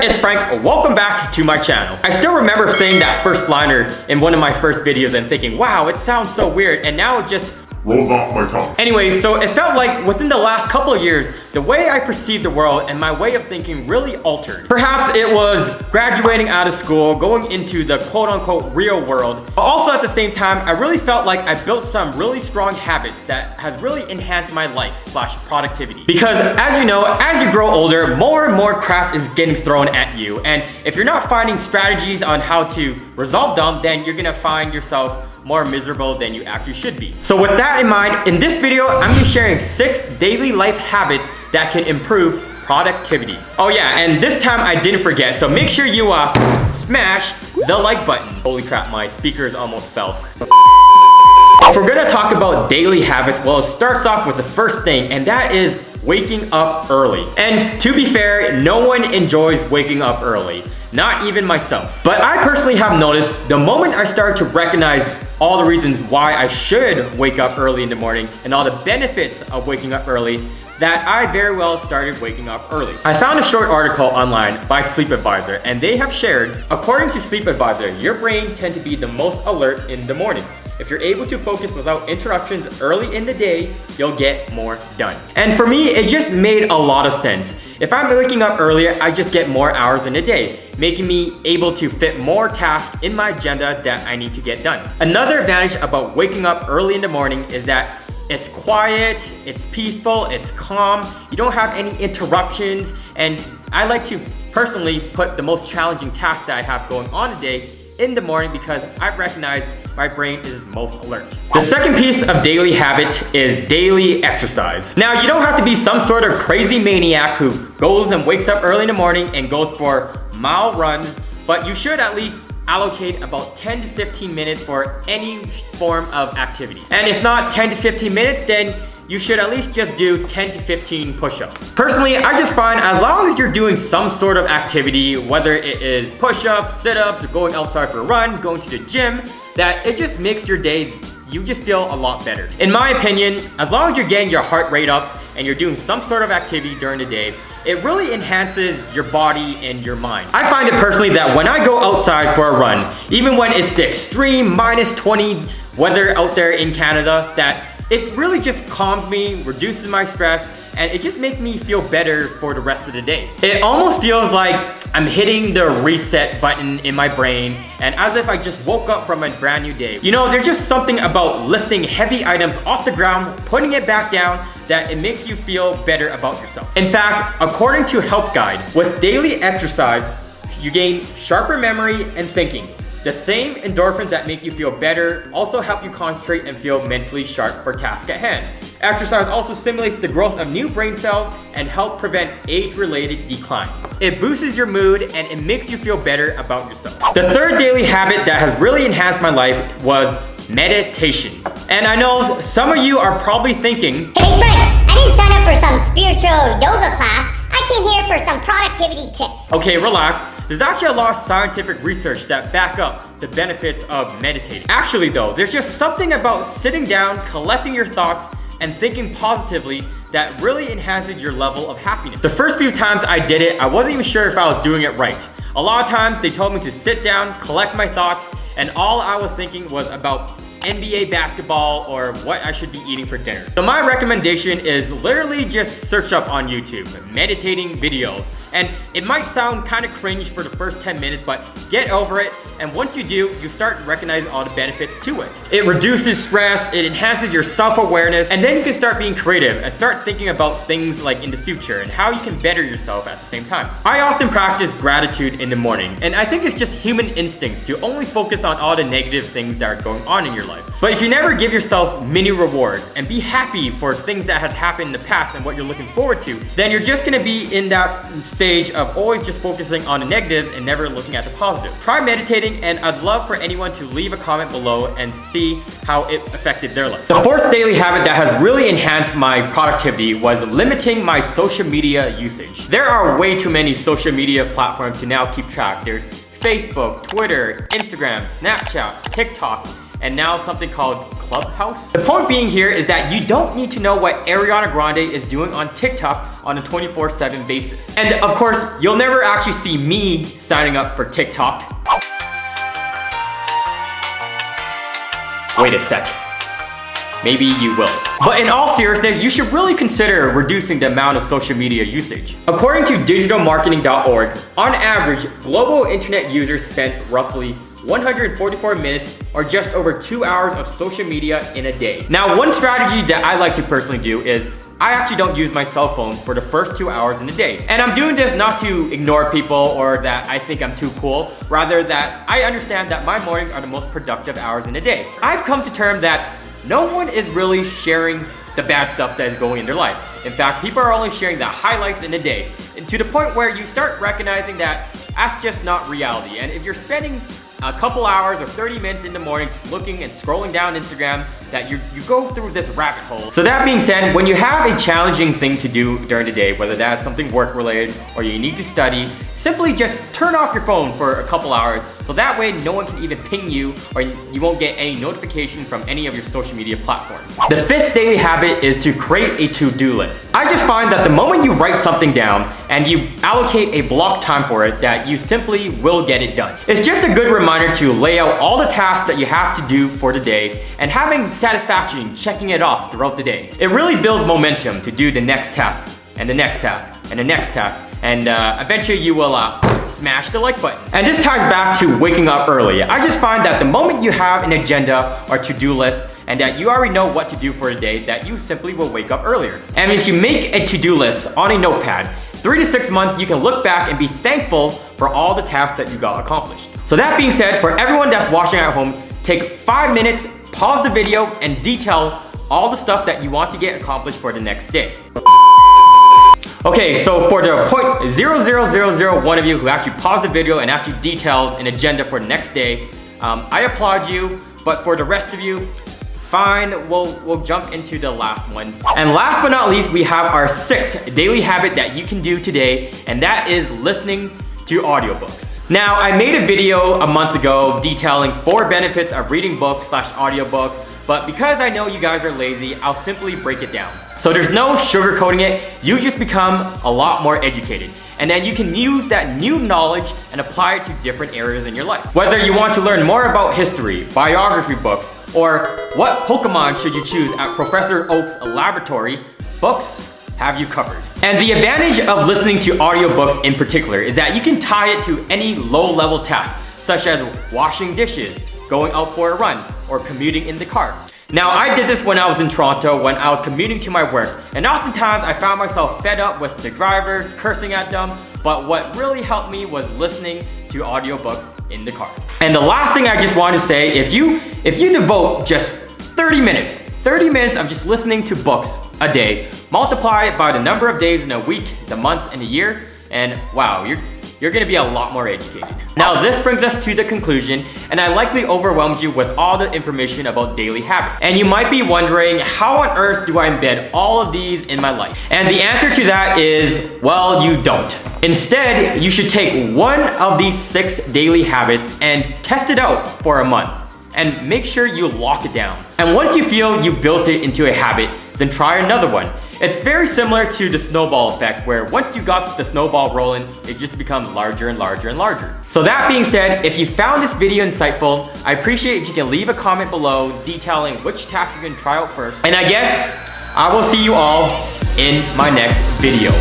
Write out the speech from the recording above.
It's Frank. Welcome back to my channel. I still remember saying that first liner in one of my first videos and thinking, wow, it sounds so weird, and now it just rolls off my tongue. Anyways, so it felt like within the last couple of years, the way I perceived the world and my way of thinking really altered. Perhaps it was graduating out of school, going into the quote-unquote real world, but also at the same time, I really felt like I built some really strong habits that have really enhanced my life/productivity. Because as you know, as you grow older, more and more crap is getting thrown at you, and if you're not finding strategies on how to resolve them, then you're gonna find yourself more miserable than you actually should be. So with that in mind, in this video, I'm gonna be sharing 6 daily life habits that can improve productivity. Oh yeah, and this time I didn't forget, so make sure you smash the like button. Holy crap, my speakers almost fell. If we're gonna talk about daily habits, well, it starts off with the first thing, and that is waking up early. And to be fair, no one enjoys waking up early, not even myself. But I personally have noticed the moment I started to recognize all the reasons why I should wake up early in the morning and all the benefits of waking up early, that I very well started waking up early. I found a short article online by Sleep Advisor, and they have shared, according to Sleep Advisor, your brain tends to be the most alert in the morning. If you're able to focus without interruptions early in the day, you'll get more done. And for me, it just made a lot of sense. If I'm waking up earlier, I just get more hours in a day, making me able to fit more tasks in my agenda that I need to get done. Another advantage about waking up early in the morning is that it's quiet, it's peaceful, it's calm, you don't have any interruptions, and I like to personally put the most challenging tasks that I have going on today in the morning because I recognize my brain is most alert. The second piece of daily habit is daily exercise. Now, you don't have to be some sort of crazy maniac who goes and wakes up early in the morning and goes for mile runs, but you should at least allocate about 10 to 15 minutes for any form of activity. And if not 10 to 15 minutes, then you should at least just do 10 to 15 push-ups. Personally, I just find as long as you're doing some sort of activity, whether it is push-ups, sit-ups, or going outside for a run, going to the gym, that it just makes your day, you just feel a lot better. In my opinion, as long as you're getting your heart rate up and you're doing some sort of activity during the day, it really enhances your body and your mind. I find it personally that when I go outside for a run, even when it's the extreme -20 weather out there in Canada, that it really just calms me, reduces my stress, and it just makes me feel better for the rest of the day. It almost feels like I'm hitting the reset button in my brain, and as if I just woke up from a brand new day. You know, there's just something about lifting heavy items off the ground, putting it back down, that it makes you feel better about yourself. In fact, according to Help Guide, with daily exercise, you gain sharper memory and thinking. The same endorphins that make you feel better also help you concentrate and feel mentally sharp for tasks at hand. Exercise also stimulates the growth of new brain cells and help prevent age-related decline. It boosts your mood and it makes you feel better about yourself. The third daily habit that has really enhanced my life was meditation. And I know some of you are probably thinking, hey Frank, I didn't sign up for some spiritual yoga class. I came here for some productivity tips. Okay, relax. There's actually a lot of scientific research that back up the benefits of meditating. Actually though, there's just something about sitting down, collecting your thoughts, and thinking positively that really enhances your level of happiness. The first few times I did it, I wasn't even sure if I was doing it right. A lot of times they told me to sit down, collect my thoughts, and all I was thinking was about NBA basketball or what I should be eating for dinner. So my recommendation is literally just search up on YouTube, meditating videos. And it might sound kind of cringe for the first 10 minutes, but get over it. And once you do, you start recognizing all the benefits to it. It reduces stress, it enhances your self-awareness, and then you can start being creative and start thinking about things like in the future and how you can better yourself at the same time. I often practice gratitude in the morning, and I think it's just human instincts to only focus on all the negative things that are going on in your life. But if you never give yourself mini rewards and be happy for things that had happened in the past and what you're looking forward to, then you're just gonna be in that state stage of always just focusing on the negatives and never looking at the positive. Try meditating, and I'd love for anyone to leave a comment below and see how it affected their life. The fourth daily habit that has really enhanced my productivity was limiting my social media usage. There are way too many social media platforms to now keep track. There's Facebook, Twitter, Instagram, Snapchat, TikTok, and now something called Clubhouse. The point being here is that you don't need to know what Ariana Grande is doing on TikTok on a 24/7 basis. And of course, you'll never actually see me signing up for TikTok. Wait a sec. Maybe you will. But in all seriousness, you should really consider reducing the amount of social media usage. According to digitalmarketing.org, on average, global internet users spend roughly 144 minutes or just over 2 hours of social media in a day. Now, one strategy that I like to personally do is I actually don't use my cell phone for the first 2 hours in the day. And I'm doing this not to ignore people or that I think I'm too cool, rather that I understand that my mornings are the most productive hours in the day. I've come to terms that no one is really sharing the bad stuff that is going in their life. In fact, people are only sharing the highlights in the day, and to the point where you start recognizing that that's just not reality. And if you're spending a couple hours or 30 minutes in the morning just looking and scrolling down Instagram, that you go through this rabbit hole. So that being said, when you have a challenging thing to do during the day, whether that's something work related or you need to study, simply just turn off your phone for a couple hours, so that way no one can even ping you or you won't get any notification from any of your social media platforms. The fifth daily habit is to create a to-do list. I just find that the moment you write something down and you allocate a block time for it, that you simply will get it done. It's just a good reminder to lay out all the tasks that you have to do for the day and having satisfaction in checking it off throughout the day. It really builds momentum to do the next task and the next task and the next task, and eventually you will smash the like button. And this ties back to waking up early. I just find that the moment you have an agenda or to-do list and that you already know what to do for the day, that you simply will wake up earlier. And if you make a to-do list on a notepad, 3 to 6 months, you can look back and be thankful for all the tasks that you got accomplished. So that being said, for everyone that's watching at home, take 5 minutes, pause the video, and detail all the stuff that you want to get accomplished for the next day. Okay, so for the 0.0001 of you who actually paused the video and actually detailed an agenda for the next day, I applaud you, but for the rest of you, fine, we'll jump into the last one. And last but not least, we have our sixth daily habit that you can do today, and that is listening to audiobooks. Now, I made a video a month ago detailing 4 benefits of reading books / audiobooks, but because I know you guys are lazy, I'll simply break it down. So there's no sugarcoating it, you just become a lot more educated. And then you can use that new knowledge and apply it to different areas in your life. Whether you want to learn more about history, biography books, or what Pokemon should you choose at Professor Oak's laboratory, books have you covered. And the advantage of listening to audiobooks in particular is that you can tie it to any low-level task, such as washing dishes, going out for a run, or commuting in the car. Now, I did this when I was in Toronto, when I was commuting to my work, and oftentimes I found myself fed up with the drivers, cursing at them, but what really helped me was listening to audiobooks in the car. And the last thing I just want to say, if you devote just 30 minutes of just listening to books a day, multiply it by the number of days in a week, the month, and the year, and wow, you're gonna be a lot more educated. Now, this brings us to the conclusion, and I likely overwhelmed you with all the information about daily habits. And you might be wondering, how on earth do I embed all of these in my life? And the answer to that is, well, you don't. Instead, you should take one of these 6 daily habits and test it out for a month, and make sure you lock it down. And once you feel you built it into a habit, then try another one. It's very similar to the snowball effect, where once you got the snowball rolling, it just becomes larger and larger and larger. So that being said, if you found this video insightful, I appreciate if you can leave a comment below detailing which task you can try out first. And I guess I will see you all in my next video.